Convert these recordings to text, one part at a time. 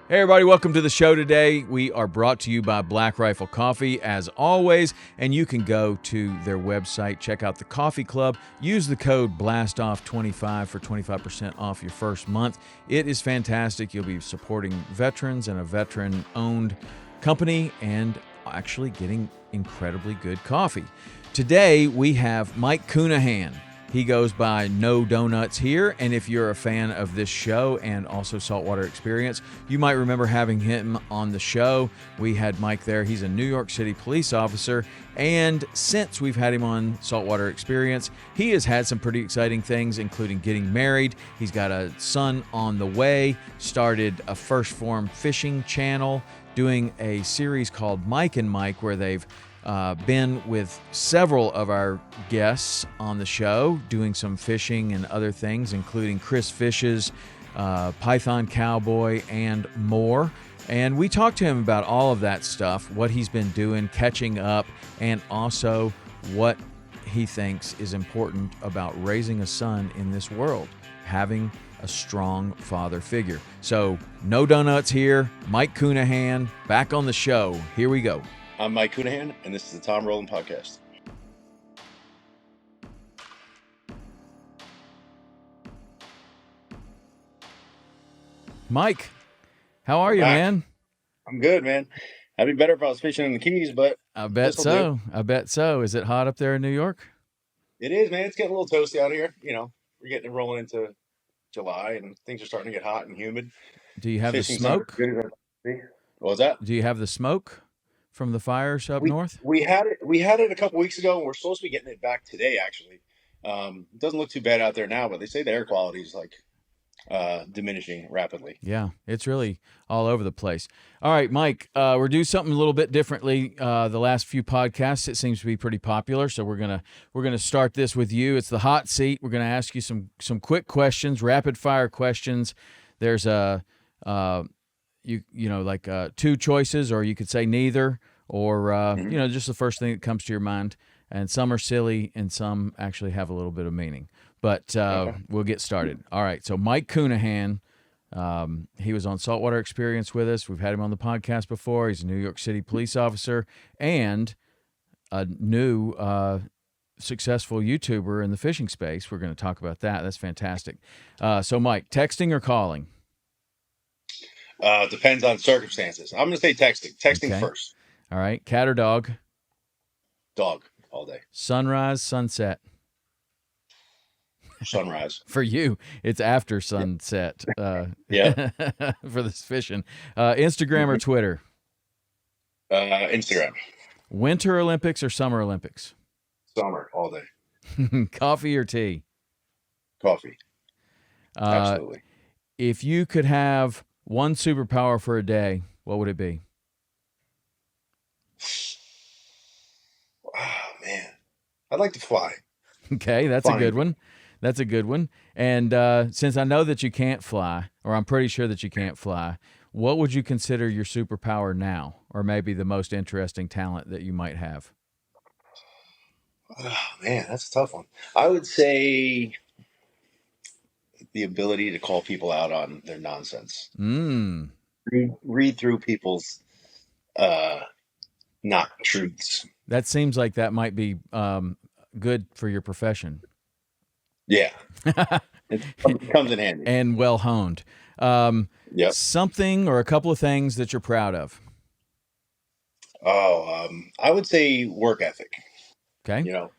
Hey everybody, welcome to the show today. We are brought to you by Black Rifle Coffee as always, and you can go to their website, check out the coffee club, use the code BLASTOFF25 for 25% off your first month. It is fantastic. You'll be supporting veterans and a veteran-owned company and actually getting incredibly good coffee. Today we have Mike Counihan. He goes by No Donuts here, and if you're a fan of this show and also Saltwater Experience, you might remember having him on the show. We had Mike there. He's a New York City police officer, and since we've had him on Saltwater Experience, he has had some pretty exciting things, including getting married. He's got a son on the way, started a Phorm fishing channel, doing a series called Mike and Mike, where they've been with several of our guests on the show, doing some fishing and other things, including Chris Fish's Python Cowboy and more. And we talked to him about all of that stuff, what he's been doing, catching up, and also what he thinks is important about raising a son in this world, having a strong father figure. So, No Donuts here, Mike Counihan, back on the show. Here we go. I'm Mike Counihan, and this is the Tom Rowland Podcast. Mike, how are you, man? I'm good, man. I'd be better if I was fishing in the Keys, but I bet so. I bet so. Is it hot up there in New York? It is, man. It's getting a little toasty out here. You know, we're getting rolling into July, and things are starting to get hot and humid. Do you have the smoke? What was that? Do you have the smoke from the fires up north? We had it a couple weeks ago, and we're supposed to be getting it back today, actually. It doesn't look too bad out there now, but they say the air quality is like diminishing rapidly. Yeah, it's really all over the place. All right, Mike, we're doing something a little bit differently. The last few podcasts, it seems to be pretty popular, so we're gonna start this with you. It's the hot seat. We're gonna ask you some quick questions, rapid fire questions. There's two choices, or you could say neither, or just the first thing that comes to your mind. And some are silly, and some actually have a little bit of meaning. But we'll get started. All right, so Mike Counihan, he was on Saltwater Experience with us. We've had him on the podcast before. He's a New York City police officer and a new successful YouTuber in the fishing space. We're going to talk about that. That's fantastic. So, Mike, texting or calling? Depends on circumstances. I'm going to say texting. Texting Okay. first. All right, cat or dog? Dog all day. Sunrise, sunset? Sunrise. For you, it's after sunset. Yeah. For this fishing. Instagram or Twitter? Instagram. Winter Olympics or Summer Olympics? Summer all day. Coffee or tea? Coffee. Absolutely. If you could have one superpower for a day, what would it be? Oh, man. I'd like to fly. Okay, that's a good one. That's a good one. And since I know that you can't fly, or I'm pretty sure that you can't fly, what would you consider your superpower now, or maybe the most interesting talent that you might have? Oh, man, that's a tough one. I would say the ability to call people out on their nonsense. Read through people's not truths. That seems like that might be good for your profession. Yeah. It comes in handy. And well honed. Yep. Something or a couple of things that you're proud of. I would say work ethic. Okay. You know,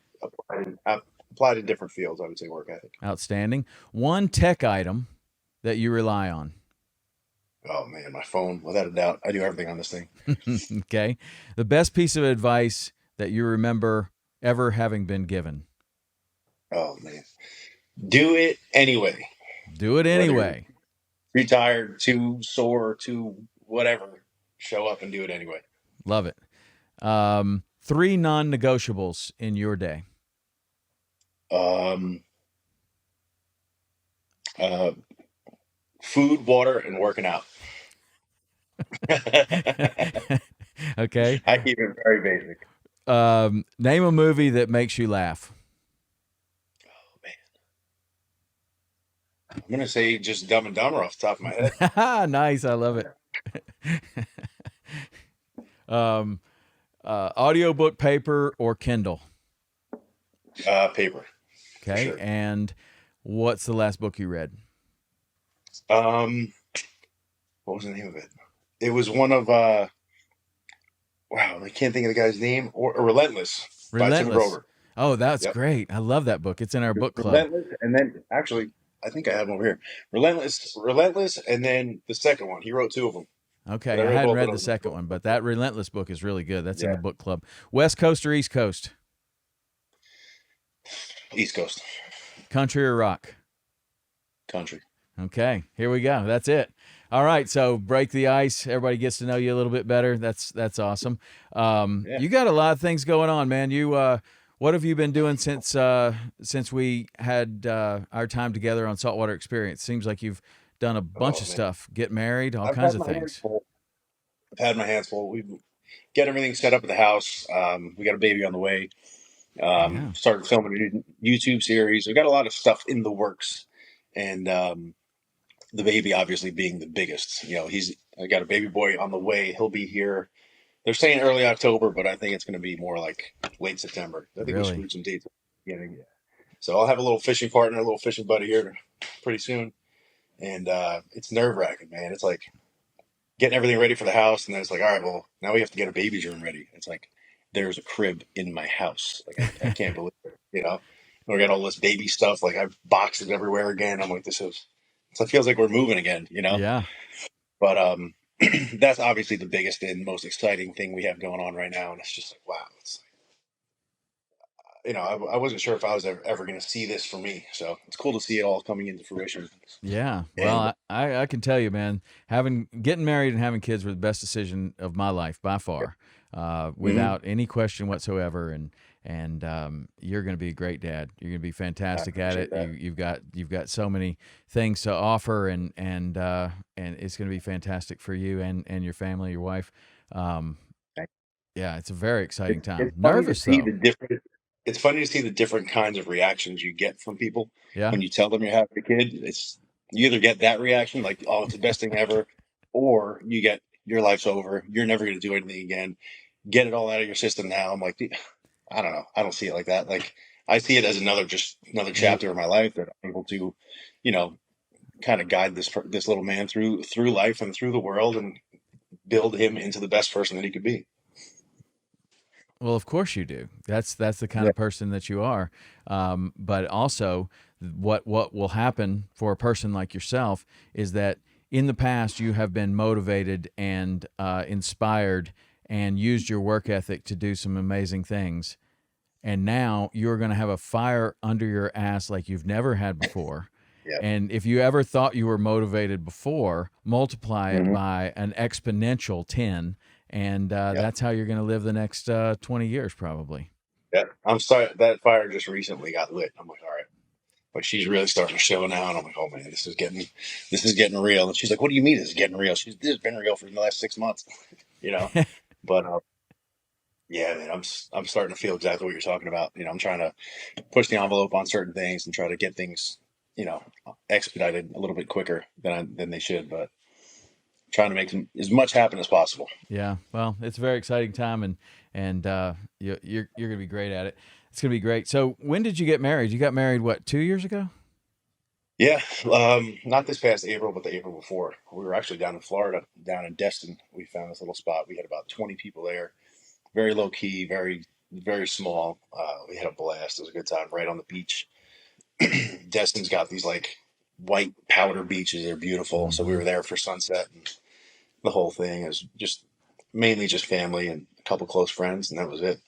applied in different fields, I would say work ethic. Outstanding. One tech item that you rely on. Oh, man, my phone, without a doubt. I do everything on this thing. Okay. The best piece of advice that you remember ever having been given. Oh, man. Do it anyway. Do it anyway. Too tired, too sore, too whatever. Show up and do it anyway. Love it. 3 non-negotiables in your day. Food, water, and working out. Okay. I keep it very basic. Name a movie that makes you laugh. Oh, man. I'm going to say just Dumb and Dumber off the top of my head. Nice. I love it. Audiobook, paper, or Kindle? Paper. For Okay. sure. And what's the last book you read? What was the name of it? It was one of wow, I can't think of the guy's name. Or Relentless by Tim Relentless. Grover. Oh, that's Yep. great. I love that book. It's in our book club. Relentless, and then actually, I think I have them over here. Relentless, and then the second one. He wrote two of them, but Okay. I I read hadn't both of read the those. second one, but that Relentless book is really good. That's in the Yeah, book club. West Coast or East Coast? East Coast Country or rock? country. Okay, here we go. That's it. All right, so break the ice. Everybody gets to know you a little bit better. That's awesome. Yeah. You got a lot of things going on, man. What have you been doing since we had our time together on Saltwater Experience? Seems like you've done a bunch Oh of man, stuff, get married, all I've kinds had of my hands things. full. I've had my hands full. We get everything set up at the house. We got a baby on the way. Yeah, Started filming a YouTube series. We've got a lot of stuff in the works, and the baby obviously being the biggest. I got a baby boy on the way. He'll be here. They're saying early October, but I think it's going to be more like late September. I think we really. screwed some dates. Yeah. So I'll have a little fishing partner, a little fishing buddy here pretty soon, and it's nerve wracking, man. It's like getting everything ready for the house, and then it's like, all right, well, now we have to get a baby's room ready. It's like there's a crib in my house. Like I can't believe it. We got all this baby stuff. Like I've boxes everywhere again. I'm like, it feels like we're moving again. Yeah. But that's obviously the biggest and most exciting thing we have going on right now, and it's just like, wow. I wasn't sure if I was ever going to see this for me, so it's cool to see it all coming into fruition. Yeah. Well, And I can tell you, man, getting married and having kids were the best decision of my life by far, mhm, without any question whatsoever. And you're going to be a great dad. You're going to be I fantastic at appreciate it. that. You've got so many things to offer, and it's going to be fantastic for you and your family, your wife. Um, yeah, it's a very exciting time. It's funny to Nervous see though. the different. It's funny to see the different kinds of reactions you get from people Yeah. when you tell them you're having a kid. It's You either get that reaction, like, "Oh, it's the best thing ever," or you get, "Your life's over. You're never going to do anything again. Get it all out of your system now." I'm like, I don't know. I don't see it like that. Like, I see it as another Hey, chapter of my life that I'm able to, you know, kind of guide this little man through life and through the world and build him into the best person that he could be. well, of course you do. That's the kind Yeah. of person that you are. But also, what will happen for a person like yourself is that in the past you have been motivated and inspired and used your work ethic to do some amazing things, and now you're going to have a fire under your ass like you've never had before. Yeah. And if you ever thought you were motivated before, multiply it Hmm. by an exponential 10, and Yeah. that's how you're going to live the next 20 years, probably. Yeah. I'm sorry that fire just recently got lit. I'm like, all right. But she's really starting to show now, and I'm like, oh man, this is getting real. And she's like, what do you mean this is getting real? This has been real for the last 6 months, you know. But yeah, man, I'm starting to feel exactly what you're talking about. I'm trying to push the envelope on certain things and try to get things, you know, expedited a little bit quicker than they should. But trying to make as much happen as possible. Yeah, well, it's a very exciting time, and you're going to be great at it. It's going to be great. So, when did you get married? You got married what, 2 years ago? Yeah, not this past April, but the April before. We were actually down in Florida, down in Destin. We found this little spot. We had about 20 people there. Very low key, very very small. We had a blast. It was a good time right on the beach. Destin's got these like white powder beaches. They're beautiful. So we Hmm. were there for sunset, and the whole thing is just mainly just family and a couple close friends, and that was it.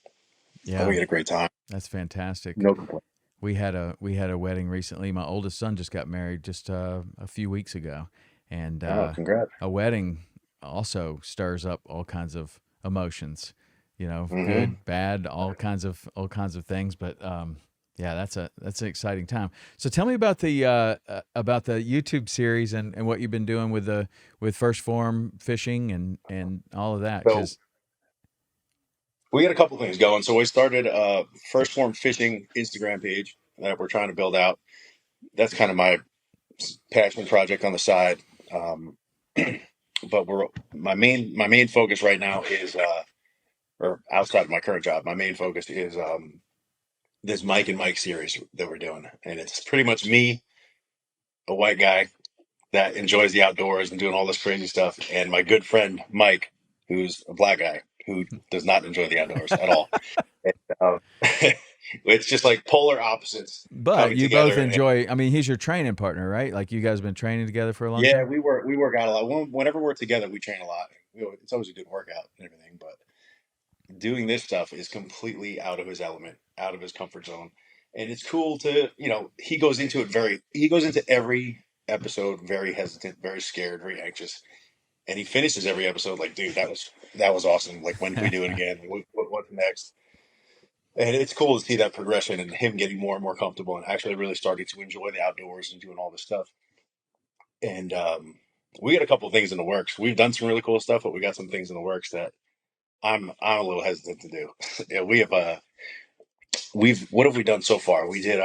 But Yeah, we had a great time. that's fantastic. No complaints. We had a wedding recently. My oldest son just got married just a few weeks ago, and Oh, congrats. a wedding also stirs up all kinds of emotions. Hmm. Good, bad, all kinds of things. But yeah, that's an exciting time. So tell me about the YouTube series and what you've been doing with First Form fishing and all of that. So Because we got a couple things going. So we started a First Form Fishing Instagram page that we're trying to build out. That's kind of my passion project on the side. Um, but my main focus right now is or outside of my current job, my main focus is this Mike and Mike series that we're doing, and it's pretty much me, a white guy that enjoys the outdoors and doing all this crazy stuff, and my good friend Mike, who's a black guy who does not enjoy the outdoors at all. And, it's just like polar opposites But coming you both together. And enjoy. I mean, he's your training partner, right? Like you guys have been training together for a long yeah, time. we work out a lot. Whenever we're together, we train a lot. It's always a good workout and everything, but doing this stuff is completely out of his element, out of his comfort zone. And it's cool to, he goes into every episode very hesitant, very scared, very anxious. And he finishes every episode like, dude, that was awesome. Like, when can we do it again? What's next? And it's cool to see that progression and him getting more and more comfortable and actually really starting to enjoy the outdoors and doing all this stuff. And we got a couple of things in the works. We've done some really cool stuff, but we got some things in the works that I'm a little hesitant to do. Yeah, we've what have we done so far? We did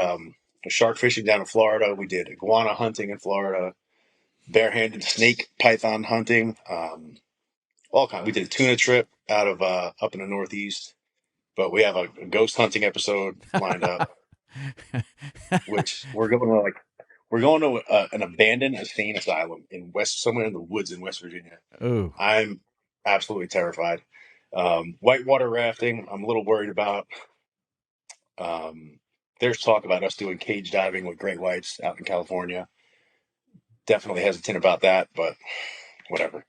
shark fishing down in Florida. We did iguana hunting in Florida, barehanded snake python hunting, all kind. We did a tuna trip out of up in the Northeast, but we have a ghost hunting episode lined up, which we're going to an abandoned insane asylum in somewhere in the woods in West Virginia. Ooh. I'm absolutely terrified. Whitewater rafting, I'm a little worried about. Um, there's talk about us doing cage diving with great whites out in California. Definitely hesitant about that, but whatever.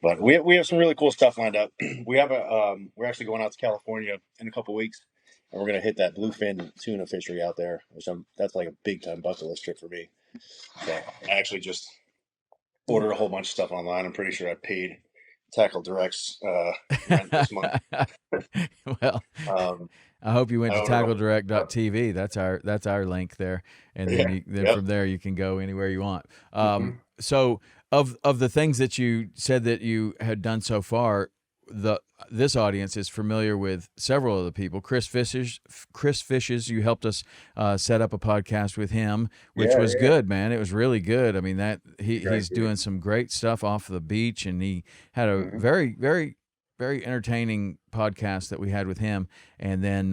But we have some really cool stuff lined up. We're actually going out to California in a couple weeks, and we're gonna hit that bluefin tuna fishery out there. That's like a big time bucket list trip for me. So I actually just ordered a whole bunch of stuff online. I'm pretty sure I paid Tackle Direct's rent this month. Well, Um, I hope you went I to ordered a whole tackledirect.tv. That's our link there, and then yeah, then yep. from there you can go anywhere you want. Hmm. So of the things that you said that you had done so far, this audience is familiar with several of the people. Chris Fishes, you helped us set up a podcast with him, which Yeah, was yeah, good, man. It was really good. I mean, that great he's dude. doing some great stuff off the beach, and he had a Hmm. very very very entertaining podcast that we had with him. And then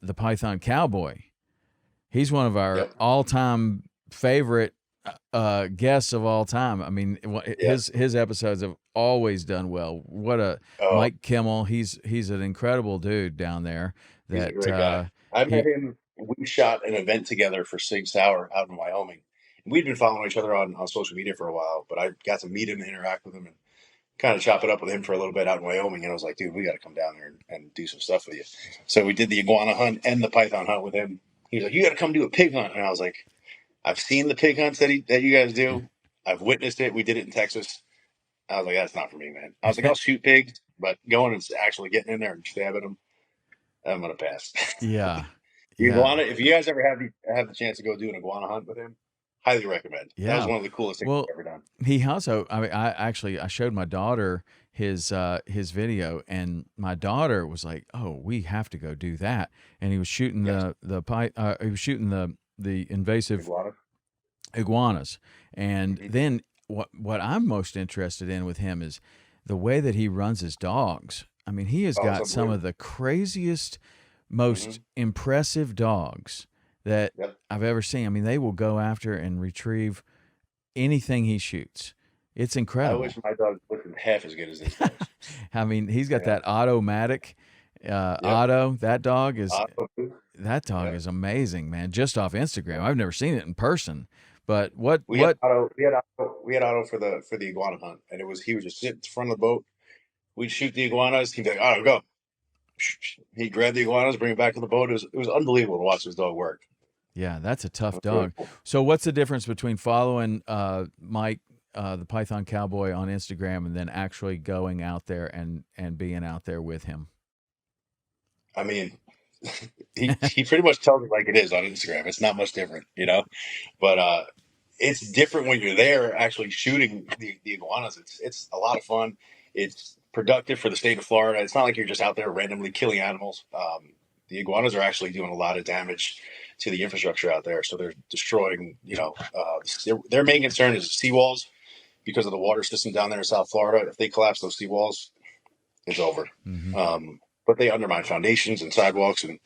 the Python Cowboy. He's one of our Yep, all-time favorite guests of all time. I mean, yep. his episodes have always done well. What a Oh, Mike Kimmel. He's an incredible dude down there. he's a That great guy. I met he him. We shot an event together for Sig Sauer out in Wyoming. We'd been following each other on social media for a while, but I got to meet him and interact with him and kind of chop it up with him for a little bit out in Wyoming. And I was like, dude, we got to come down there and do some stuff with you. So we did the iguana hunt and the python hunt with him. He was like, you got to come do a pig hunt. And I was like, I've seen the pig hunts that you guys do. I've witnessed it. We did it in Texas. I was like, that's not for me, man. I was like, I'll shoot pigs, but going and actually getting in there and stabbing them, I'm gonna pass. yeah. The Yeah. iguana. If you guys ever have the chance to go do an iguana hunt with him, highly recommend. That was Yeah. one of the coolest things Well, I've ever done. he also, I mean, I showed my daughter his video, and my daughter was like, "Oh, we have to go do that." And he was shooting Yes, he was shooting the invasive iguana. iguanas. And Hmm. then what I'm most interested in with him is the way that he runs his dogs. I mean, he has Oh, it's got some unbelievable. of the craziest, Hmm. most impressive dogs that Yep. I've ever seen. I mean, they will go after and retrieve anything he shoots. It's I incredible. wish my dogs looked half as good as this does. I mean, he's You got know. that automatic Yep. Otto. Otto. That dog Yep. is amazing, man. Just off Instagram, I've never seen it in person. But We had what Otto. We had Otto for the iguana hunt, and he was just sitting in front of the boat. We'd shoot the iguanas. He'd be like, "Otto, go." He'd grab the iguanas, bring it back to the boat. It was unbelievable to watch this dog work. Yeah, that's a It tough was really dog. cool. So, what's the difference between following Mike, the Python Cowboy, on Instagram, and then actually going out there and being out there with him? I mean, he pretty much tells it like it is on Instagram. It's not much different. But it's different when you're there actually shooting the iguanas. It's a lot of fun. It's productive for the state of Florida. It's not like you're just out there randomly killing animals. The iguanas are actually doing a lot of damage to the infrastructure out there. So they're destroying. Their main concern is seawalls because of the water system down there in South Florida. If they collapse those seawalls, it's over. But they undermine foundations and sidewalks, and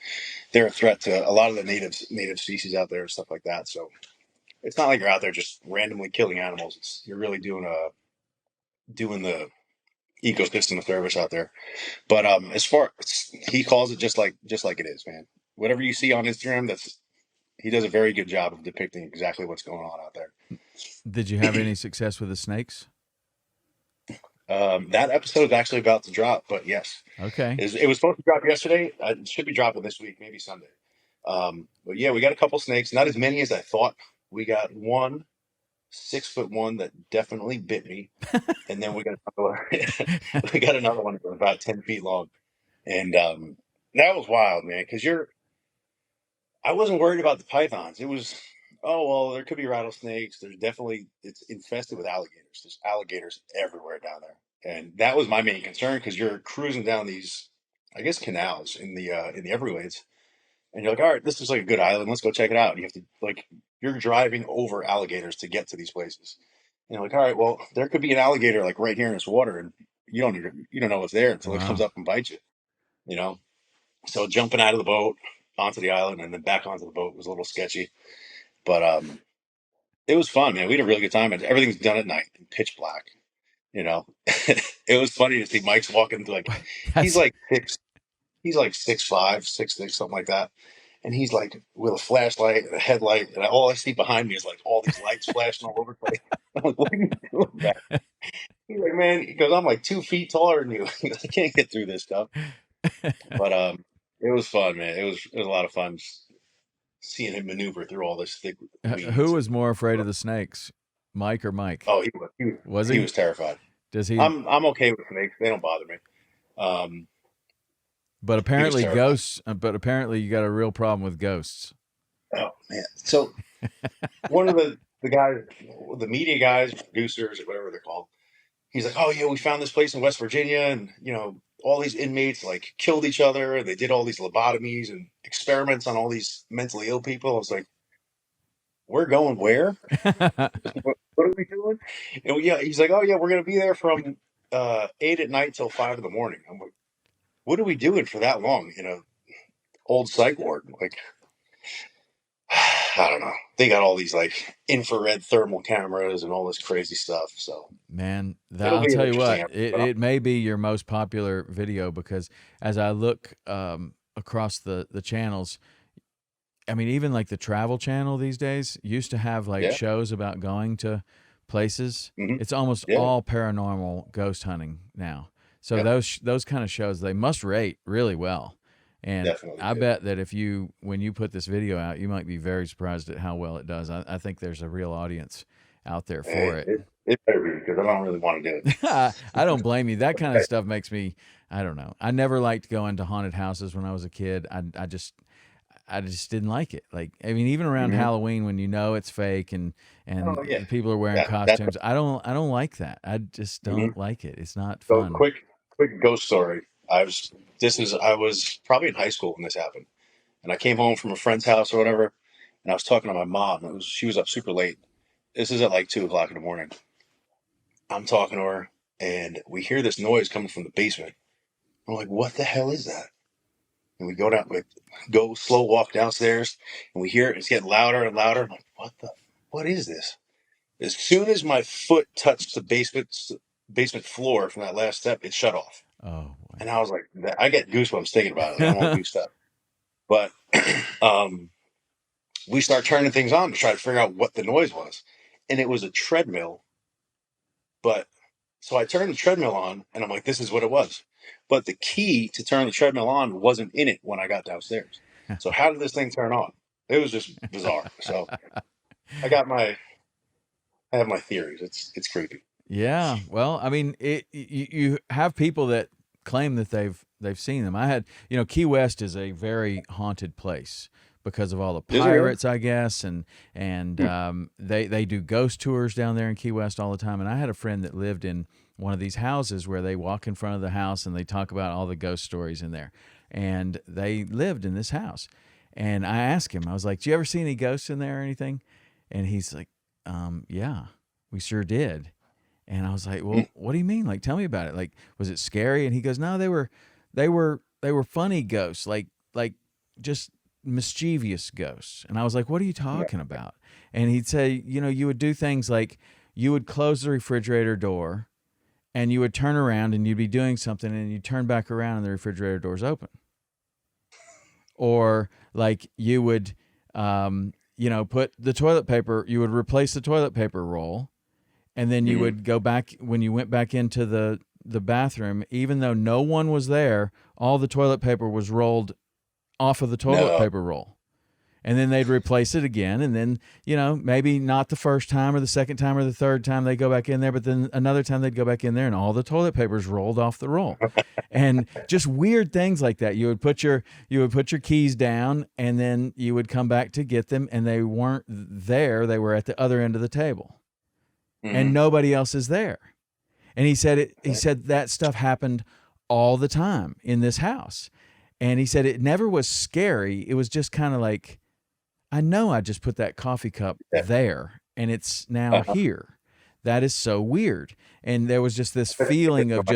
they're a threat to a lot of the native species out there and stuff like that. So it's not like you're out there just randomly killing animals. You're really doing the ecosystem a service out there. But as far he calls it just like it is, man. Whatever you see on Instagram, he does a very good job of depicting exactly what's going on out there. Did you have any success with the snakes? That episode is actually about to drop, but yes. Okay. It was supposed to drop yesterday. It should be dropping this week, maybe Sunday. But yeah, we got a couple snakes. Not as many as I thought. We got one 6'1" that definitely bit me, and then we got another one about 10 feet long, and that was wild, man. Because I wasn't worried about the pythons. It was, oh well, there could be rattlesnakes. It's infested with alligators. There's alligators everywhere down there, and that was my main concern because you're cruising down these, I guess, canals in the Everglades, and you're like, all right, this is like a good island. Let's go check it out. And you have to you're driving over alligators to get to these places. And you're like, all right, well, there could be an alligator like right here in this water, and you don't know it's there until it comes up and bites you. You know, so jumping out of the boat onto the island and then back onto the boat was a little sketchy, but it was fun, man. We had a really good time, and everything's done at night in pitch black. You know, it was funny to see Mike's walking through he's like 6'5", 6'6", something like that. And he's like with a flashlight and a headlight, and all I see behind me is like all these lights flashing all over the place. I'm like, what are you doing, man? He's like, man, he goes, I'm like 2 feet taller than you. I can't get through this stuff. But it was fun, man. It was a lot of fun seeing him maneuver through all this thick weeds. Who was more afraid of the snakes, Mike or Mike? Oh, he was terrified. Does he? I'm okay with snakes. They don't bother me. But apparently ghosts. But apparently you got a real problem with ghosts. Oh man! So one of the guys, the media guys, producers, or whatever they're called, he's like, "Oh yeah, we found this place in West Virginia, and all these inmates like killed each other, and they did all these lobotomies and experiments on all these mentally ill people." I was like, "We're going where? What are we doing?" And yeah, he's like, "Oh yeah, we're gonna be there from 8 at night till 5 in the morning." I'm like, what are we doing for that long? Old psych ward. Like, I don't know. They got all these like infrared thermal cameras and all this crazy stuff. So, man, I'll tell you what, it may be your most popular video because as I look across the channels, I mean, even like the Travel Channel these days used to have shows about going to places. Mm-hmm. It's almost all paranormal ghost hunting now. So those kind of shows, they must rate really well. And definitely, I bet that when you put this video out, you might be very surprised at how well it does. I think there's a real audience out there for it. It better be, because I don't really want to do it. I don't blame you. That kind of stuff makes me, I don't know. I never liked going to haunted houses when I was a kid. I just didn't like it. Like, I mean, even around Halloween when it's fake and people are wearing costumes, I don't like that. I just don't like it. It's not fun. So quick ghost story. I was probably in high school when this happened, and I came home from a friend's house or whatever, and I was talking to my mom. She was up super late. This is at like 2:00 in the morning. I'm talking to her, and we hear this noise coming from the basement. I'm like, what the hell is that? And we go down, go slow walk downstairs, and we hear it. It's getting louder and louder. I'm like, what is this? As soon as my foot touched the basement floor from that last step, it shut off. Oh, wow. And I was like, I get goosebumps thinking about it. I don't want to goose up. But we start turning things on to try to figure out what the noise was. And it was a treadmill. So I turned the treadmill on, and I'm like, this is what it was. But the key to turn the treadmill on wasn't in it when I got downstairs. So how did this thing turn on? It was just bizarre. So I have my theories. It's creepy. Yeah. Well, I mean, you have people that claim that they've seen them. I had, Key West is a very haunted place because of all the pirates, I guess, and they do ghost tours down there in Key West all the time. And I had a friend that lived in one of these houses where they walk in front of the house and they talk about all the ghost stories in there. And they lived in this house. And I asked him, I was like, "Do you ever see any ghosts in there or anything?" And he's like, "Yeah, we sure did." And I was like, Hmm. well, what do you mean? Like, tell me about it. Like, was it scary? And he goes, no, they were funny ghosts, like just mischievous ghosts. And I was like, what are you Yeah. talking about? And he'd say, you would do things like you would close the refrigerator door and you would turn around and you'd be doing something and you turn back around and the refrigerator door's open. Or like you would, put the toilet paper, you would replace the toilet paper roll, and then you Hmm. would go back when you went back into the bathroom, even though no one was there, all the toilet paper was rolled off of the toilet No. paper roll. And then they'd replace it again. And then, maybe not the first time or the second time or the third time they go back in there, but then another time they'd go back in there and all the toilet papers rolled off the roll. And just weird things like that. You would put your keys down and then you would come back to get them and they weren't there. They were at the other end of the table. And Hmm. nobody else is there. And he said that stuff happened all the time in this house. And he said it never was scary. It was just kind of like, I know I just put that coffee cup Yeah. there and it's now Uh-huh. here. That is so weird. And there was just this feeling of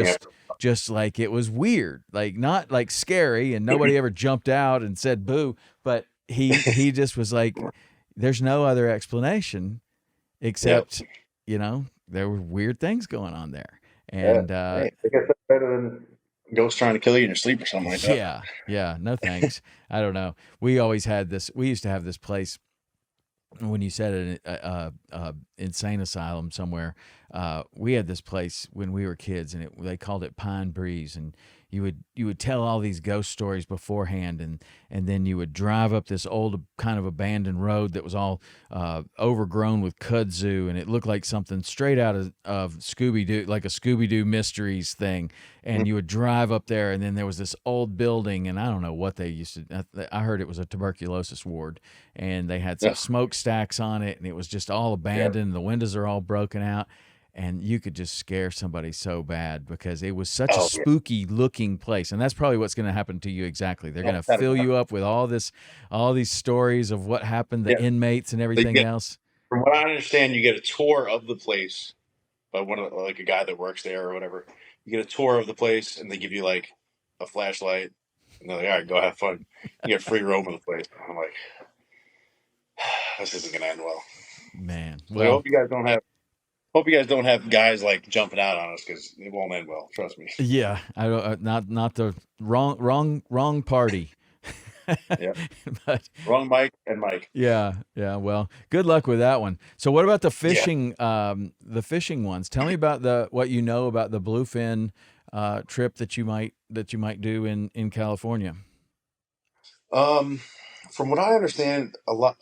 just like it was weird, like not like scary and nobody ever jumped out and said boo, but he just was like there's no other explanation Yep. except, there were weird things going on there. Yeah. And Hey, I guess that's better than ghosts trying to kill you in your sleep or something like that. yeah, yeah, no thanks. I don't know. We used to have this place when you said it, insane asylum somewhere. We had this place when we were kids, and they called it Pine Breeze. And you would tell all these ghost stories beforehand, and then you would drive up this old kind of abandoned road that was all overgrown with kudzu, and it looked like something straight out of Scooby Doo, like a Scooby Doo Mysteries thing. And you would drive up there, and then there was this old building, and I don't know what they used to. I heard it was a tuberculosis ward, and they had some Yeah. smokestacks on it, and it was just all Yeah. abandoned. The windows are all broken out, and you could just scare somebody so bad because it was such a Oh, yeah. spooky looking place. And that's probably what's going to happen to you exactly. They're Oh, going to without a fill doubt. you up with all these stories of what happened, the Yeah. inmates and So you everything get, else. from what I understand, you get a tour of the place by like a guy that works there or whatever. You get a tour of the place, and they give you like a flashlight, and they're like, "All right, go have fun." You get free roam of the place. I'm like, this isn't gonna end well. Man, So I well, hope you guys don't have guys like jumping out on us because it won't end well. Trust me. yeah, I don't, not the wrong party. Yep. But Wrong Mike and Mike. yeah, yeah. Well, good luck with that one. So, what about the Yeah. fishing? The fishing ones. Tell me about what you know about the bluefin trip that you might do in California. Um, from what I understand,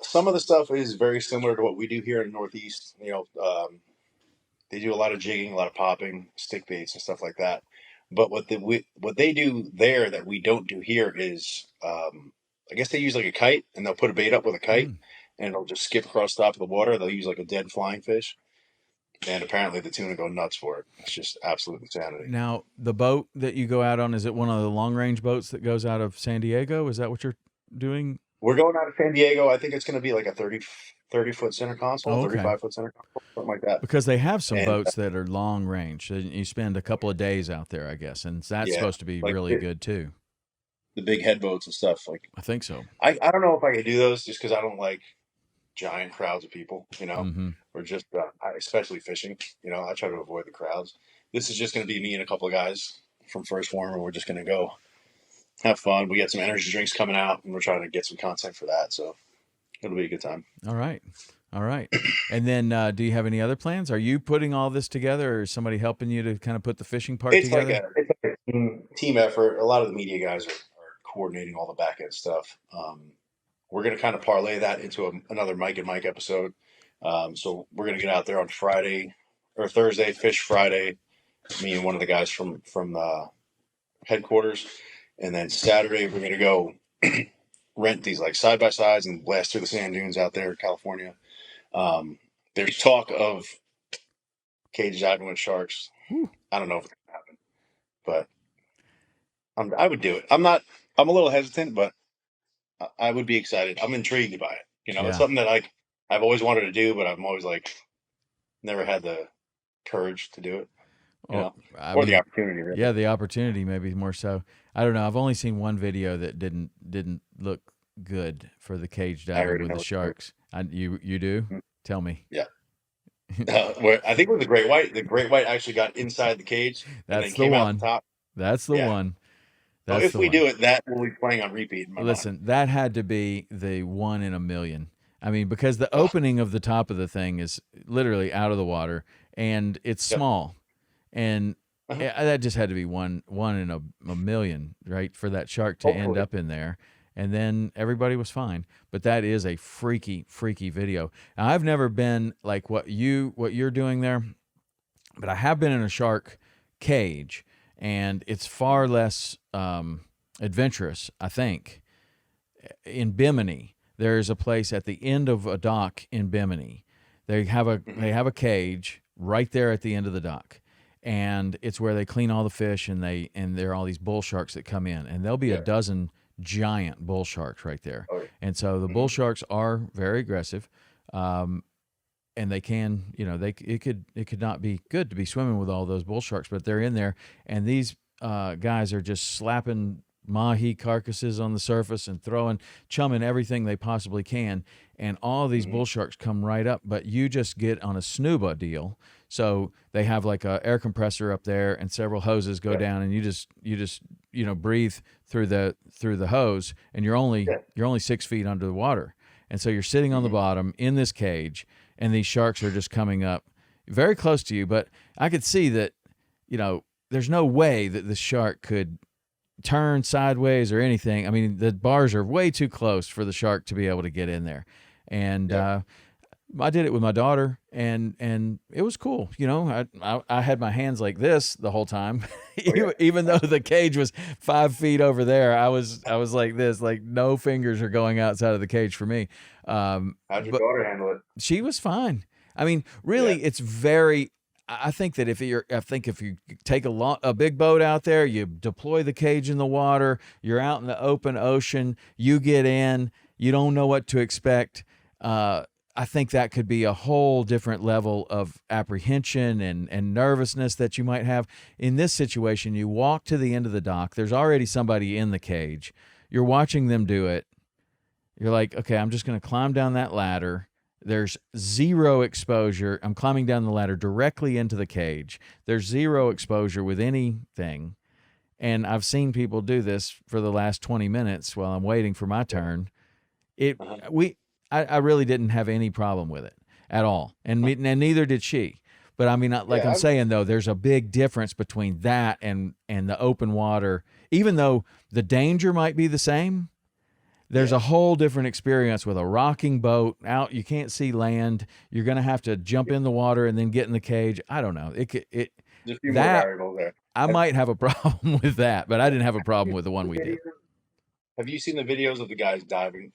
some of the stuff is very similar to what we do here in the Northeast. They do a lot of jigging, a lot of popping, stick baits, and stuff like that. But what they do there that we don't do here is, I guess they use like a kite, and they'll put a bait up with a kite, Mm. and it'll just skip across the top of the water. They'll use like a dead flying fish, and apparently the tuna go nuts for it. It's just absolute insanity. Now, the boat that you go out on, is it one of the long range boats that goes out of San Diego? Is that what you're doing? We're going out of San Diego. I think it's going to be like a 30-foot center console, Oh, okay. 35-foot center console, something like that. Because they have some And boats that are long range. You spend a couple of days out there, I guess, and that's yeah, supposed to be like really good too. the big head boats and stuff. Like I think so. I don't know if I could do those just because I don't like giant crowds of people, Hmm. or just especially fishing. I try to avoid the crowds. This is just going to be me and a couple of guys from First Form, and we're just going to go have fun. We got some energy drinks coming out, and we're trying to get some content for that. So it'll be a good time. All right. All right. And then, do you have any other plans? Are you putting all this together, or is somebody helping you to kind of put the fishing part together? It's like a team effort. A lot of the media guys are coordinating all the back end stuff. We're going to kind of parlay that into another Mike and Mike episode. So we're going to get out there on Friday or Thursday, fish Friday. Me and one of the guys from headquarters, and then Saturday we're going to go rent these like side by sides and blast through the sand dunes out there in California. There's talk of cage diving with sharks. Whew. I don't know if it's going to happen, but I would do it. I'm not. I'm a little hesitant, but I would be excited. I'm intrigued by it. It's Yeah. something that I've always wanted to do, but I'm always like never had the courage to do it, Oh, I or the mean, opportunity, really. yeah, the opportunity maybe more so. I don't know. I've only seen one video that didn't look good for the cage I diving already with know the what you're doing. sharks. You do? Tell me. Yeah. I think with the great white actually got inside the cage and then That's the came out the one. top. That's the Yeah. one. So That's if the we one. do it, that will be playing on repeat in my mind. Listen, that had to be the one in a million. I mean, because the Ugh. opening of the top of the thing is literally out of the water and it's Yep. small. And Uh-huh. that just had to be one in a million, right? For that shark to end Hopefully. up in there. And then everybody was fine. But that is a freaky, freaky video. Now, I've never been like what you're doing there, but I have been in a shark cage, and it's far less adventurous, I think. In Bimini, there's a place at the end of a dock in Bimini. They have a cage right there at the end of the dock, and it's where they clean all the fish, and there are all these bull sharks that come in, and there'll be a Yeah. dozen giant bull sharks right there. Oh, yeah. And so the bull sharks are very aggressive. And they can, it could not be good to be swimming with all those bull sharks, but they're in there, and these guys are just slapping mahi carcasses on the surface and chumming everything they possibly can, and all these bull sharks come right up, but you just get on a snuba deal. So they have like a air compressor up there, and several hoses go down, and you just breathe through the hose, and you're only 6 feet under the water, and so you're sitting on the bottom in this cage. And these sharks are just coming up very close to you. But I could see that, there's no way that the shark could turn sideways or anything. I mean, the bars are way too close for the shark to be able to get in there. And I did it with my daughter, and it was cool. I had my hands like this the whole time, even though the cage was 5 feet over there. I was like this, like no fingers are going outside of the cage for me. How'd your daughter handle it? She was fine. I mean, really, it's very. I think that if you take a big boat out there, you deploy the cage in the water, you're out in the open ocean, you get in, you don't know what to expect. I think that could be a whole different level of apprehension and nervousness that you might have. In this situation, you walk to the end of the dock. There's already somebody in the cage. You're watching them do it. You're like, okay, I'm just going to climb down that ladder. There's zero exposure. I'm climbing down the ladder directly into the cage. There's zero exposure with anything. And I've seen people do this for the last 20 minutes while I'm waiting for my turn. I really didn't have any problem with it at all. And neither did she. But I mean, I'm saying though, there's a big difference between that and the open water. Even though the danger might be the same, there's a whole different experience with a rocking boat out. You can't see land. You're going to have to jump in the water and then get in the cage. I don't know. There's a few more variables there. I might have a problem with that, but I didn't have a problem with the one we did. Have you seen the videos of the guys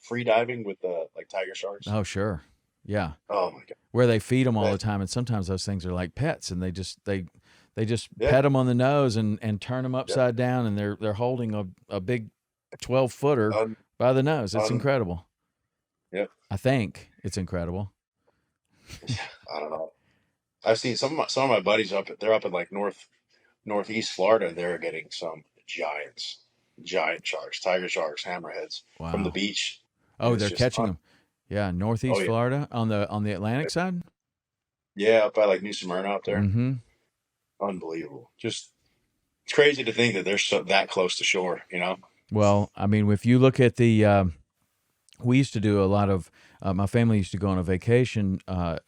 free diving with the tiger sharks? Oh, sure. Yeah. Oh my God. Where they feed them all the time, and sometimes those things are like pets, and they just pet them on the nose and turn them upside down, and they're holding a big 12-footer by the nose. It's incredible. Yep. I think it's incredible. I don't know. I've seen some of my buddies they're up in like northeast Florida. They're getting some giant sharks, tiger sharks, hammerheads from the beach. Oh, they're catching them. Yeah, northeast Florida on the Atlantic side. Yeah, up by like New Smyrna out there. Mm-hmm. Unbelievable. Just it's crazy to think that they're that close to shore. Well, I mean, if you look at we used to do a lot of. My family used to go on a vacation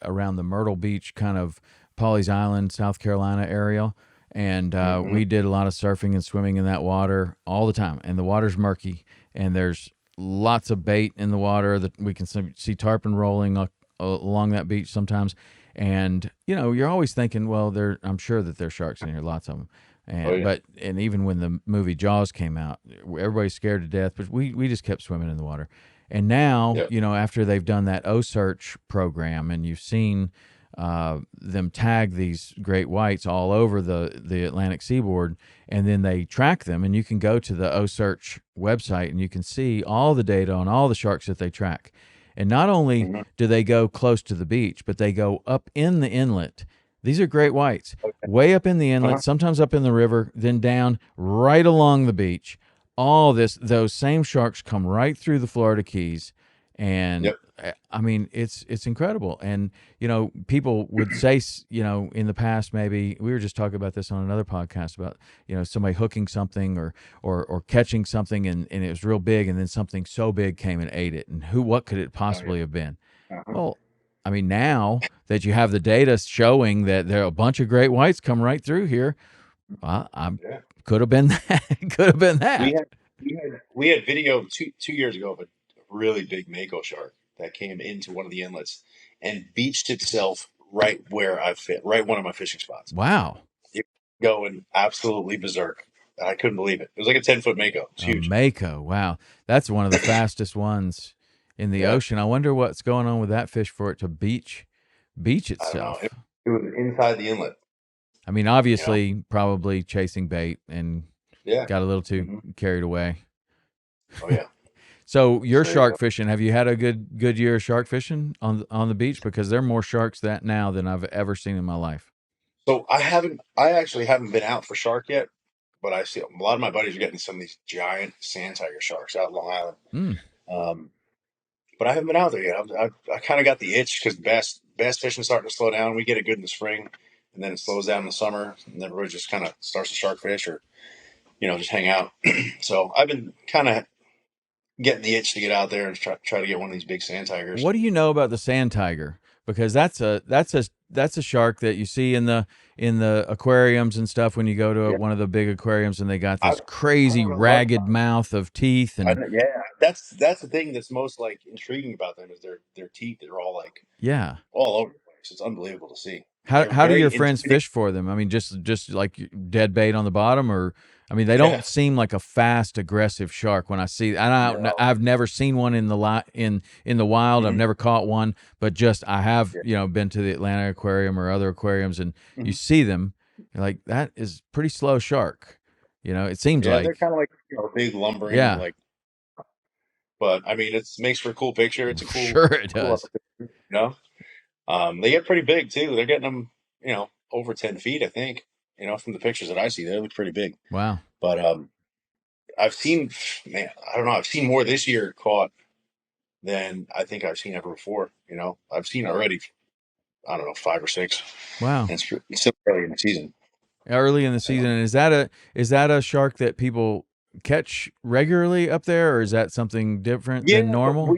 around the Myrtle Beach, kind of Pawleys Island, South Carolina area. And we did a lot of surfing and swimming in that water all the time. And the water's murky, and there's lots of bait in the water that we can see tarpon rolling along that beach sometimes. And, you're always thinking, well, I'm sure that there's sharks in here, lots of them. And and even when the movie Jaws came out, everybody's scared to death, but we just kept swimming in the water. And now, after they've done that O-Search program, and you've seen them tag these great whites all over the Atlantic seaboard, and then they track them, and you can go to the O-Search website and you can see all the data on all the sharks that they track. And not only do they go close to the beach, but they go up in the inlet These are great whites, Okay. way up in the Uh-huh. inlet, sometimes up in the river, then down right along the beach. All those same sharks come right through the Florida Keys, and Yep. I mean it's incredible. And people would say, in the past, maybe we were just talking about this on another podcast about somebody hooking something or catching something, and it was real big, and then something so big came and ate it, and what could it Oh yeah. possibly have been? Uh-huh. Well, I mean, now that you have the data showing that there are a bunch of great whites come right through here, I Yeah. could have been that. Could have been We that. had we had video two years ago of a really big mako shark that came into one of the inlets and beached itself right where I fit, right one of my fishing spots. Wow. It was going absolutely berserk. I couldn't believe it. It was like a 10-foot mako. It's A huge. mako. Wow. That's one of the fastest ones in the Yeah. ocean. I wonder what's going on with that fish for it to beach I don't know. itself. It was inside the inlet. I mean, You know. obviously, probably chasing bait and Yeah. got a little too Hmm. carried away. Oh yeah. So your So there you shark go. fishing, have you had a good year of shark fishing on the beach? Because there are more sharks that now than I've ever seen in my life. So I haven't. I actually haven't been out for shark yet, but I see a lot of my buddies are getting some of these giant sand tiger sharks out in Long Island. Mm. Um, but I haven't been out there yet. I kind of got the itch because bass fishing starting to slow down. We get it good in the spring, and then it slows down in the summer, and everybody just kind of starts to shark fish or just hang out. So I've been kind of getting the itch to get out there and try to get one of these big sand tigers. What do you know about the sand tiger? Because that's a shark that you see in the aquariums and stuff when you go to Yeah, one of the big aquariums, and they got I this crazy don't know much ragged about mouth of teeth. it. And Yeah, that's the thing that's most like intriguing about them is their teeth. They're all like yeah. all over the place. It's unbelievable to see. How They're how do your very friends intimidating. fish for them? I mean, just like dead bait on the bottom, or I mean, they Yeah. don't seem like a fast, aggressive shark when I see. And No. I've never seen one in the wild. I've Mhm. never caught one, but just I have Yeah. been to the Atlanta Aquarium or other aquariums, and you Mhm. see them. You're like, that is pretty slow shark. It seems Yeah, they're like. kind of like big lumbering Yeah, like. But I mean, it makes for a cool picture. It's a cool sure it cool does. opportunity. They get pretty big too. They're getting them over 10 feet. I think from the pictures that I see, they look pretty big. Wow. But I've seen, man, I don't know. I've seen more this year caught than I think I've seen ever before. I've seen already. I don't know, five or six, Wow. and it's still early in the season. Early in the So season. And is that a shark that people catch regularly up there, or is that something different yeah, than but normal?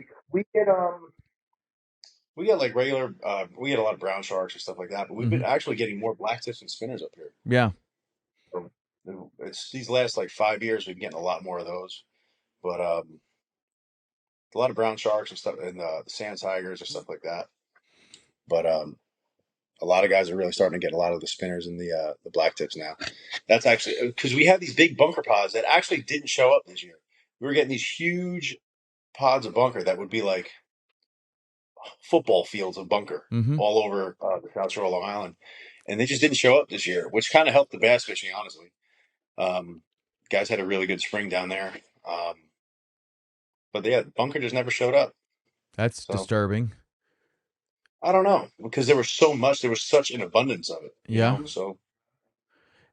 we get like regular. We get a lot of brown sharks and stuff like that. But we've Hmm. been actually getting more black tips and spinners up here. Yeah. So it's these last like 5 years we've been getting a lot more of those. But a lot of brown sharks and stuff, and the sand tigers and stuff like that. But a lot of guys are really starting to get a lot of the spinners and the black tips now. That's actually because we have these big bunker pods that actually didn't show up this year. We were getting these huge pods of bunker that would be like football fields of bunker Hmm. all over the South Shore of Long Island, and they just didn't show up this year, which kind of helped the bass fishing, honestly. Um, Guys had a really good spring down there, um, but yeah, bunker just never showed up. That's So disturbing. I don't know because there was such an abundance of it. Yeah. So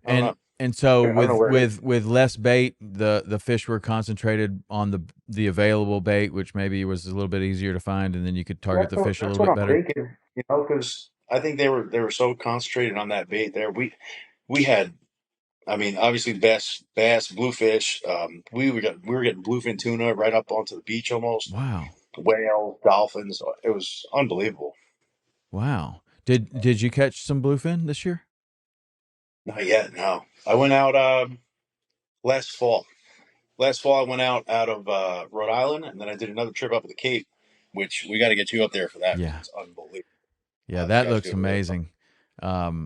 I don't And know. and so I don't know with where it is. with less bait, the fish were concentrated on the available bait, which maybe was a little bit easier to find, and then you could target the fish a That's little what bit I'm better. thinking. Because I think they were so concentrated on that bait there. We had, I mean, obviously bass, bluefish. We were getting bluefin tuna right up onto the beach almost. Wow. Whales, dolphins. It was unbelievable. Wow. Did you catch some bluefin this year? Not yet. No, I went out last fall. Last fall, I went out of Rhode Island, and then I did another trip up to the Cape, which we got to get you up there for that because Yeah. it's unbelievable. Yeah, These that guys do looks it really well. amazing.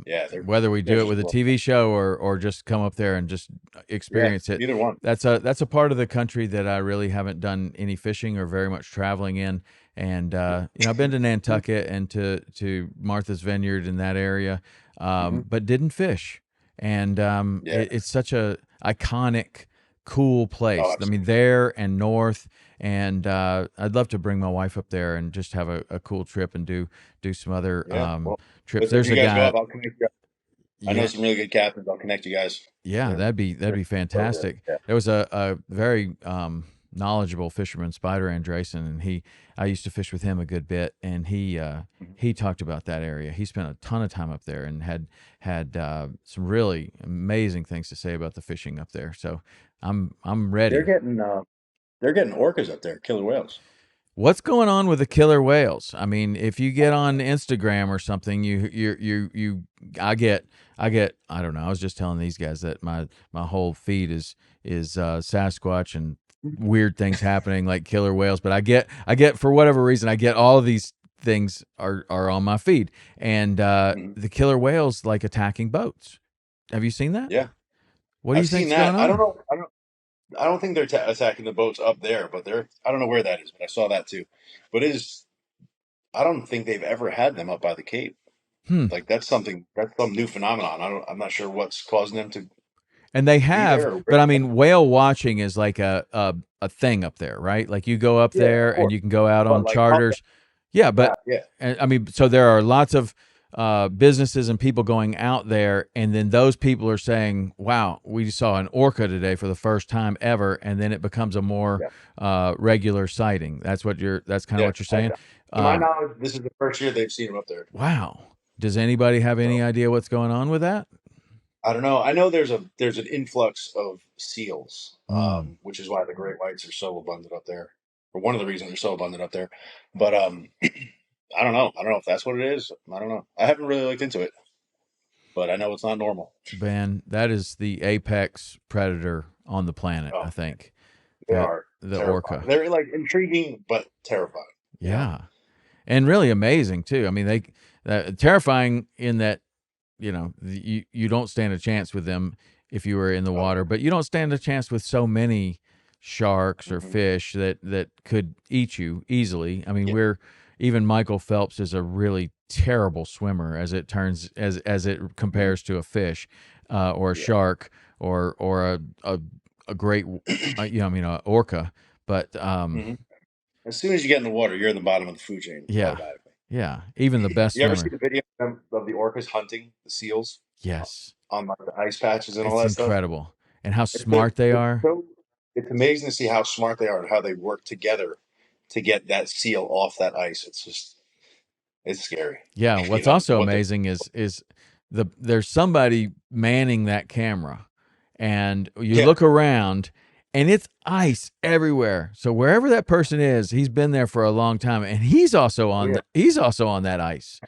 Yeah, they're Whether we they're do it just with a well. TV show or just come up there and just Yeah, experience it, either one. that's a part of the country that I really haven't done any fishing or very much traveling in. And I've been to Nantucket and to Martha's Vineyard in that area, Hmm. but didn't fish. And Yeah, it's such a iconic cool Oh, place. I mean, absolutely. there and north, and I'd love to bring my wife up there and just have a cool trip and do some other Yeah. Well, trips. listen, if There's you a guys go guy. up, I'll connect you. I know Yeah, some really good captains. I'll connect you guys. yeah, Yeah. that'd be fantastic. Yeah. There was a very knowledgeable fisherman, Spider Andresen, and I used to fish with him a good bit, and Mhm. he talked about that area. He spent a ton of time up there and had some really amazing things to say about the fishing up there. So I'm They're ready. getting uh, they're getting orcas up there, killer whales. What's going on with the killer whales? I mean, if you get on Instagram or something, I get I don't know. I was just telling these guys that my whole feed is Sasquatch and weird things happening like killer whales, but I get for whatever reason I get all of these things are on my feed, and Mhm. the killer whales like attacking boats. Have you seen that? Yeah, What do I've you seen think's going that. I don't on? know. I don't think they're attacking the boats up there, but they're. I don't know where that is, but I saw that too. But it is. I don't think they've ever had them up by the Cape. Hmm. Like that's something. That's some new phenomenon. I don't. I'm not sure what's causing them to And they be have, there or where. but I mean, whale watching is like a thing up there, right? Like you go up Yeah, of there and course. you can go out But on like up charters. Yeah, but that. Yeah. and, I mean, so there are lots of businesses and people going out there, and then those people are saying, "Wow, we saw an orca today for the first time ever," and then it becomes a more Yeah. regular sighting. That's kind of Yeah. what you're saying. To my Um, knowledge, this is the first year they've seen them up there. wow. Does anybody have any So idea what's going on with that? I don't know. I know there's an influx of seals, Mm, which is why the great whites are so abundant up there, or one of the reasons they're so abundant up there. But I don't know. I don't know if that's what it is. I don't know. I haven't really looked into it, but I know it's not normal. Ben, that is the apex predator on the planet, I Oh, think. they That are the terrifying. orca. They're like intriguing but terrifying. You know? Yeah. And really amazing too. I mean, they terrifying in that, you don't stand a chance with them if you were in the Oh water, but you don't stand a chance with so many sharks yeah. or Hmm. fish that could eat you easily. I mean, Yeah. we're even Michael Phelps is a really terrible swimmer as it Hmm. compares to a fish or a Yeah. shark or a great I mean a orca, but Hmm. As soon as you get in the water, you're in the bottom of the food chain yeah, automatically. yeah, even the best You ever see swimmer. the video of the orcas hunting the seals Yes, on like the ice patches and all it's that stuff? incredible, and how It's so, smart they it's are. so it's amazing to see how smart they are and how they work together to get that seal off that ice. It's just it's scary. Yeah, You what's know also what they amazing is there's somebody manning that camera, and you yeah look around and it's ice everywhere. So wherever that person is, he's been there for a long time, and yeah he's also on that ice.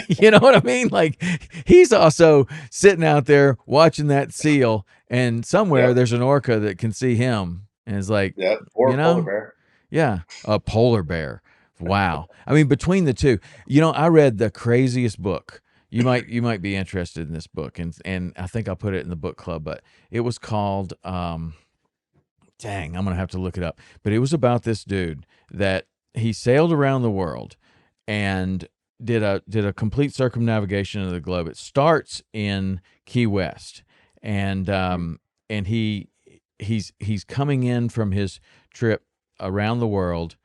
You know what I mean? Like he's also sitting out there watching that seal, and somewhere yep there's an orca that can see him and is like, yep or you a polar know, bear. yeah, a polar bear. Wow. I mean, between the two, I read the craziest book. You might be interested in this book, and I think I'll put it in the book club. But it was called dang, I'm gonna have to look it up. But it was about this dude that he sailed around the world and did a complete circumnavigation of the globe. It starts in Key West, and Mhm. and he's coming in from his trip around the world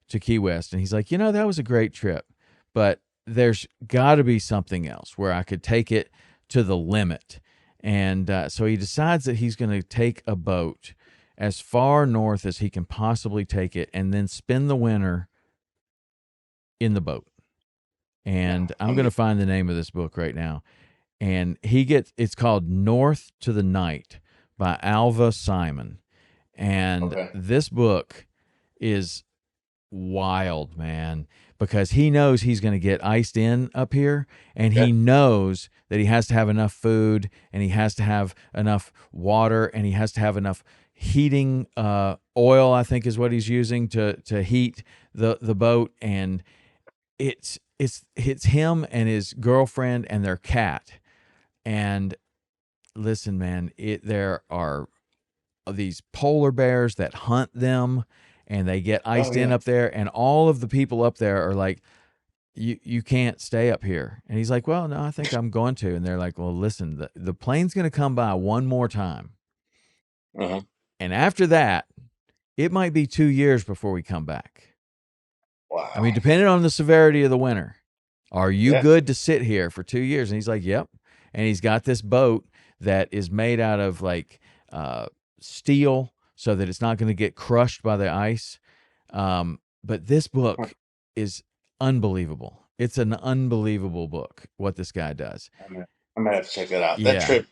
to Key West, and he's like, that was a great trip, but there's got to be something else where I could take it to the limit. And so he decides that he's going to take a boat as far north as he can possibly take it, and then spend the winter in the boat. No, And I'm going to amazing. find the name of this book right now. And it's called North to the Night by Alva Simon. And Okay. this book is wild, man, because he knows he's going to get iced in up here, and Yeah. he knows that he has to have enough food, and he has to have enough water, and he has to have enough heating oil, I think is what he's using to heat the boat. And it's him and his girlfriend and their cat. And listen, man, there are these polar bears that hunt them, and they get Oh iced in yeah. up there, and all of the people up there are like, you can't stay up here. And he's like, well, no, I think I'm going to. And they're like, well, listen, the plane's going to come by one more time, Uh-huh. And after that, it might be 2 years before we come back. I Wow. mean, depending on the severity of the winter, are you Yeah. good to sit here for 2 years? And he's like, yep. And he's got this boat that is made out of like uh, steel so that it's not going to get crushed by the ice. But this book is unbelievable. It's an unbelievable book, what this guy does. I'm gonna have to check that out. That Yeah. trip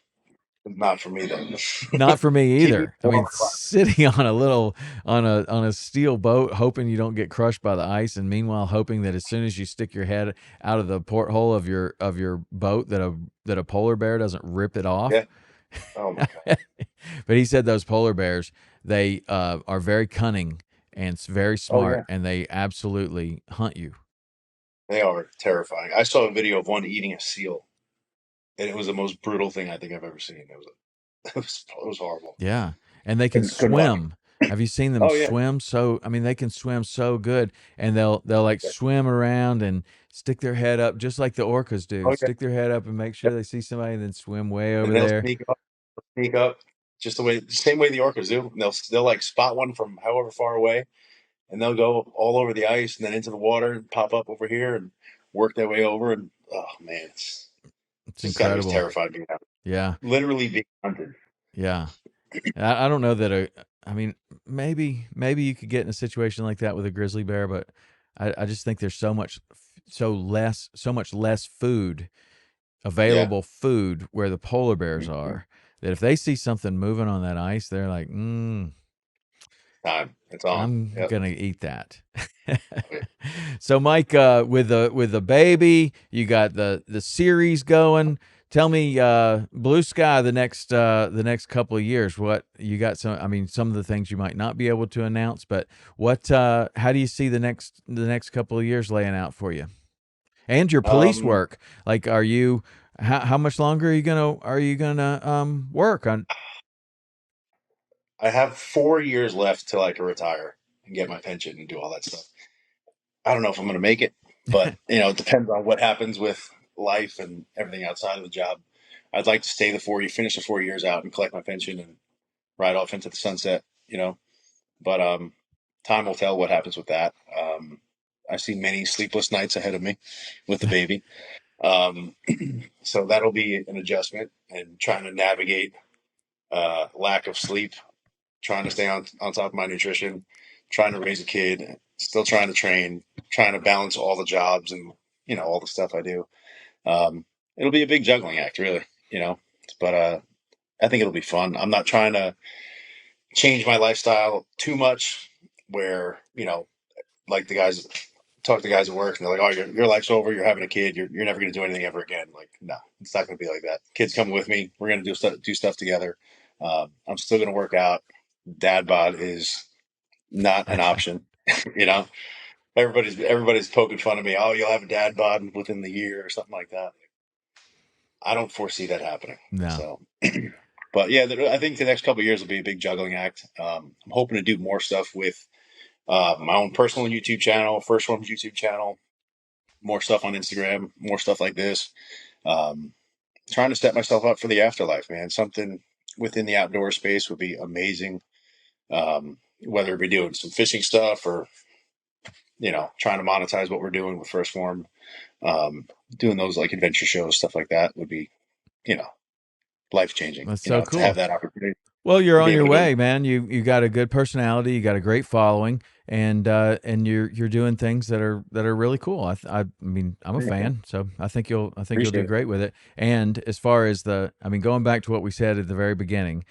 is not for me then. Not for me Keep me either. I mean, warm. sitting on a little on a steel boat, hoping you don't get crushed by the ice, and meanwhile hoping that as soon as you stick your head out of the porthole of your boat, that a polar bear doesn't rip it off. Yeah. Oh my God. But he said those polar bears, they are very cunning and very Oh smart, yeah. and they absolutely hunt you. They are terrifying. I saw a video of one eating a seal, and it was the most brutal thing I think I've ever seen. It was it was horrible. Yeah, and they can Couldn't watch it. swim. Have you seen them Oh yeah. swim? So I mean, they can swim so good, and they'll like Yeah. swim around and stick their head up, just like the orcas do. Oh yeah. Stick their head up and make Yeah. sure they see somebody, and then swim way And over they'll there. sneak up, just the same way the orcas do. And they'll like spot one from however far away, and they'll go all over the ice and then into the water and pop up over here and work their way over. And oh man, It's it's got to be incredible. terrified being out, Yeah, literally being hunted. yeah. I don't know that I mean, maybe you could get in a situation like that with a grizzly bear, but I just think there's so much less food, Yeah. available food where the polar bears Mhm. are, that if they see something moving on that ice, they're like, Time. It's on. I'm Yep. gonna eat that. Oh, yeah. So, Mike, with the baby, you got the series going. Tell me, blue sky the next couple of years. What you got? Some, I mean, some of the things you might not be able to announce, but what? How do you see the next couple of years laying out for you? And your police Um, work. Like, are you? How much longer are you gonna work on? I have 4 years left till I can retire and get my pension and do all that stuff. I don't know if I'm going to make it, but it depends on what happens with life and everything outside of the job. I'd like to finish the 4 years out and collect my pension and ride off into the sunset. But time will tell what happens with that. I see many sleepless nights ahead of me with the baby. Um, so that'll be an adjustment and trying to navigate lack of sleep, trying to stay on top of my nutrition, trying to raise a kid, still trying to train, trying to balance all the jobs and all the stuff I do. It'll be a big juggling act, really. You know, but I think it'll be fun. I'm not trying to change my lifestyle too much, where like the guys talk to the guys at work and they're like, "Oh, your life's over. You're having a kid. You're never going to do anything ever again." Like, no, it's not going to be like that. Kids coming with me. We're going to do stuff together. I'm still going to work out. Dad bod is not an option. you know, everybody's poking fun of me. Oh, you'll have a dad bod within the year or something like that. I don't foresee that happening. No, So, but yeah, I think the next couple of years will be a big juggling act. I'm hoping to do more stuff with my own personal YouTube channel, First Phorm's YouTube channel, more stuff on Instagram, more stuff like this. Um, Trying to set myself up for the afterlife, man. Something within the outdoor space would be amazing. Whether it be doing some fishing stuff or trying to monetize what we're doing with First Phorm, doing those like adventure shows, stuff like that would be you know life changing. that's so To have cool. that opportunity Well, you're to be on able your to do it. way, man. You got a good personality. You got a great following, and you're doing things that are really cool. I mean, I'm a Yeah, fan, so I think you'll do appreciate it. great with it. And as far as I mean, going back to what we said at the very beginning,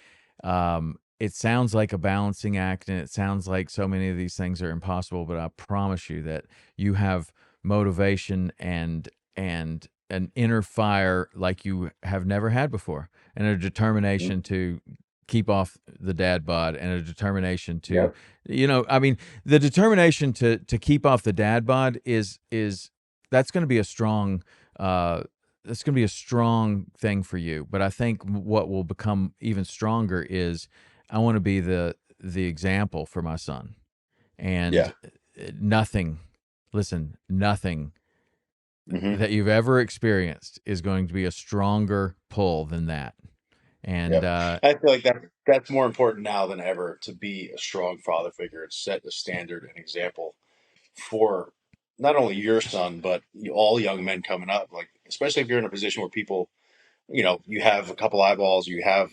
it sounds like a balancing act, and it sounds like so many of these things are impossible. But I promise you that you have motivation and an inner fire like you have never had before, and a determination to keep off the dad bod, and a determination to, Yep. I mean, the determination to keep off the dad bod is that's going to be a strong that's going to be a strong thing for you. But I think what will become even stronger is I want to be the example for my son. And Yeah. nothing, listen, nothing Hmm. that you've ever experienced is going to be a stronger pull than that. And Yep. I feel like that's more important now than ever to be a strong father figure and set a standard and example for not only your son, but all young men coming up. Like, especially if you're in a position where people, you have a couple eyeballs, you have,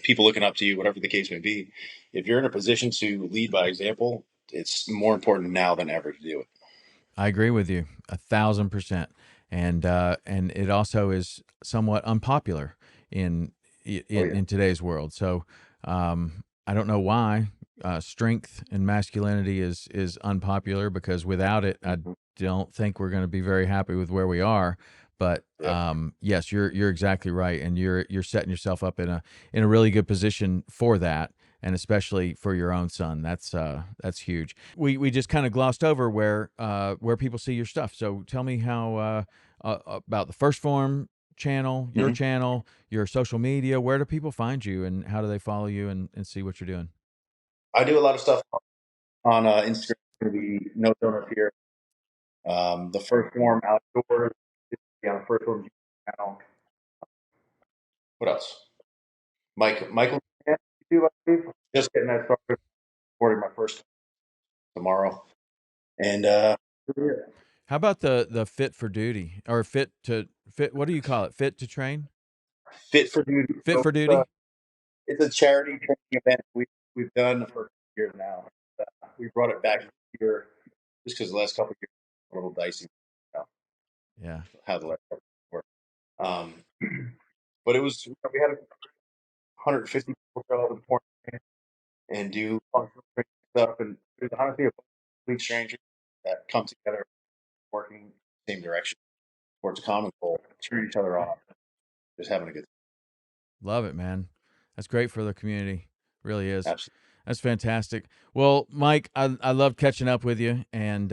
people looking up to you, whatever the case may be. If you're in a position to lead by example, it's more important now than ever to do it. I agree with you 1,000%. And it also is somewhat unpopular in Oh yeah. in today's world. So I don't know why strength and masculinity is unpopular, because without it, I Mhm. don't think we're going to be very happy with where we are. But Yep. yes, you're exactly right, and you're setting yourself up in a really good position for that, and especially for your own son. That's huge. We just kind of glossed over where people see your stuff. So tell me how about the First Form channel, your Mhm. channel, your social media. Where do people find you, and how do they follow you and see what you're doing? I do a lot of stuff on Instagram. Going to be no donuts here. The first form outdoors is on the first form channel. What else? Michael, YouTube, I believe. Just getting that started. Recording my first tomorrow, and yeah. How about the Fit for Duty, or fit? What do you call it? Fit to train? Fit for Duty. Fit So for Duty? it's a charity training event we've done for years now. We brought it back here just because the last couple of years were a little dicey. You know, Yeah. how the last couple of years were. But it was, we had 150 people show up in Portland and do functional training stuff, and it was honestly a complete stranger that come together working in the same direction towards a common goal, cheering each other on, just having a good Love it, man. That's great for the community. Really is. time. Absolutely. That's fantastic. Well, Mike, I love catching up with you, and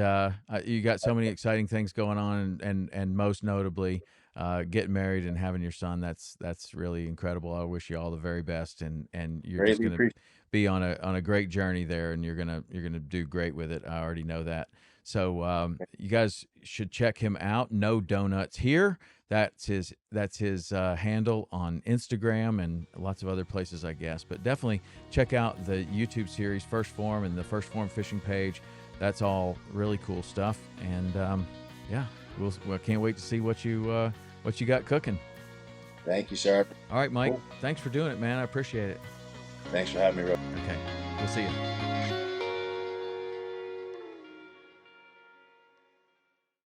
you got so many exciting things going on, and most notably, getting married and having your son. That's really incredible. I wish you all the very best, and you're just Greatly gonna appreciate be on a great journey there, and you're gonna do great with it. I already know that. So it. you guys should check him out. No Donuts Here. That's his handle on Instagram and lots of other places, I guess. But definitely check out the YouTube series First Form and the First Form fishing page. That's all really cool stuff. And yeah, I can't wait to see what you got cooking. Thank you, sir. All right, Mike. Cool. Thanks for doing it, man. I appreciate it. Thanks for having me, Ro. Okay, we'll see you.